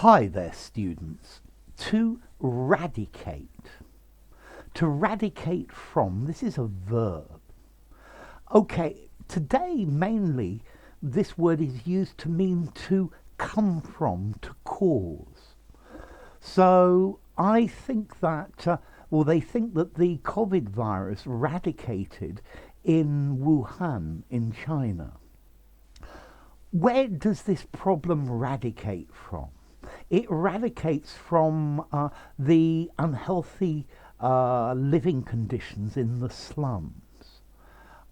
Hi there, students. To radicate. To radicate from, this is a verb. Okay, today mainly this word is used to mean to come from, to cause. So I think that, they think that the COVID virus radicated in Wuhan in China. Where does this problem radicate from? It radicates from the unhealthy living conditions in the slums.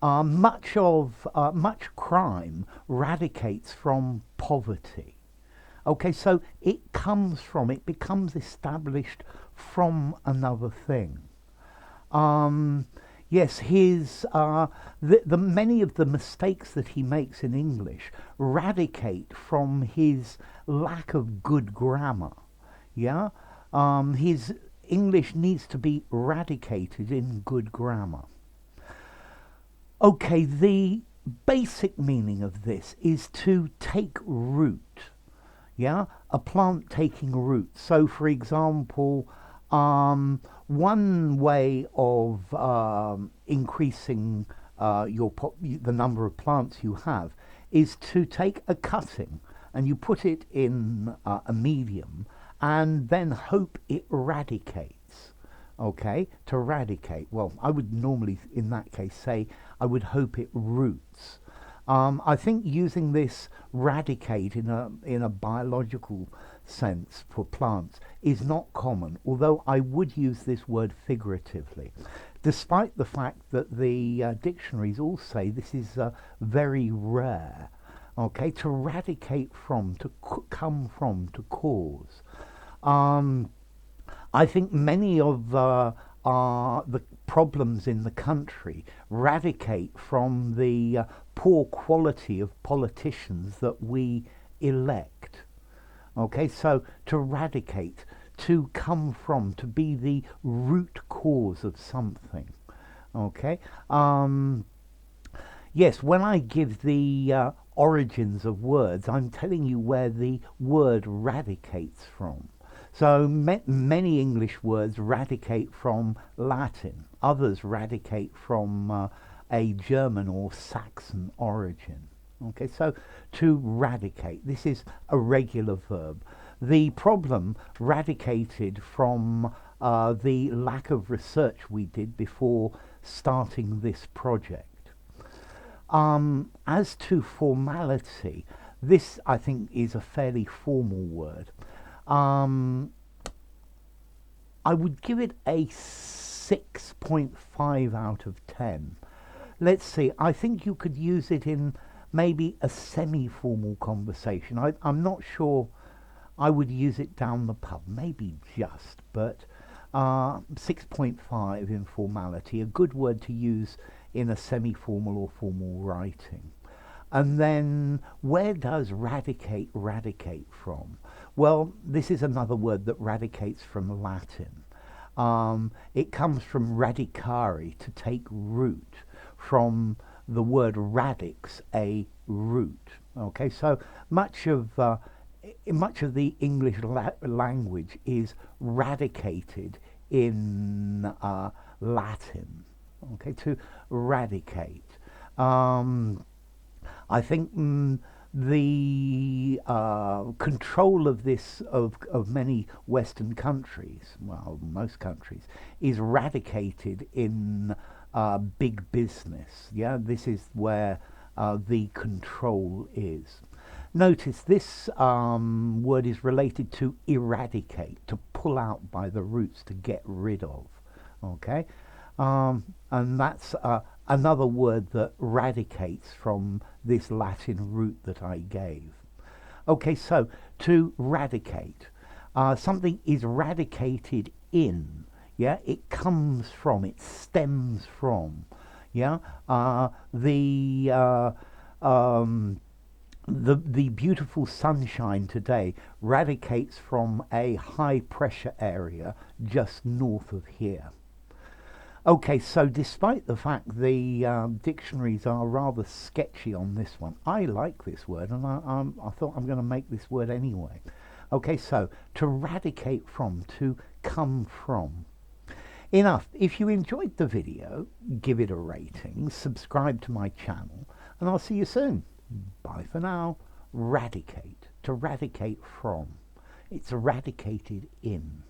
Much crime radicates from poverty. Okay, so it becomes established from another thing. Yes, the many of the mistakes that he makes in English radicate from his lack of good grammar. Yeah, his English needs to be radicated in good grammar. Okay, the basic meaning of this is to take root. Yeah, a plant taking root. So, for example, one way of increasing the number of plants you have is to take a cutting and you put it in a medium and then hope it radicates. Okay, to radicate. Well, I would normally, in that case, say I would hope it roots. I think using this radicate in a biological sense for plants is not common, although I would use this word figuratively, despite the fact that the dictionaries all say this is very rare. Okay, to radicate from, to come from, to cause. I think many of the problems in the country radicate from the poor quality of politicians that we elect. Okay, so to radicate, to come from, to be the root cause of something. Okay, yes, when I give the origins of words, I'm telling you where the word radicates from. So many English words radicate from Latin. Others radicate from a German or Saxon origin. Okay, so to radicate, this is a regular verb. The problem radicated from the lack of research we did before starting this project. As to formality, this I think is a fairly formal word. I would give it a 6.5 out of 10. Let's see, I think you could use it in maybe a semi-formal conversation. I'm not sure I would use it down the pub, maybe just, but 6.5 in formality, a good word to use in a semi-formal or formal writing. And then, where does radicate from? Well, this is another word that radicates from Latin. It comes from radicare, to take root, from the word radix, a root. Okay, so much of the English language is radicated in Latin. Okay, to radicate. I think the control of this of many Western countries, well, most countries, is radicated in big business. Yeah, this is where the control is. Notice this word is related to eradicate, to pull out by the roots, to get rid of. Okay, and that's another word that radicates from this Latin root that I gave. Okay, so to radicate, something is radicated in. Yeah, it comes from, it stems from. Yeah, the beautiful sunshine today radicates from a high pressure area just north of here. Okay, so despite the fact the dictionaries are rather sketchy on this one, I like this word, and I thought I'm going to make this word anyway. Okay, so to radicate from, to come from. Enough. If you enjoyed the video, give it a rating, subscribe to my channel, and I'll see you soon. Bye for now. Radicate. To radicate from. It's eradicated in.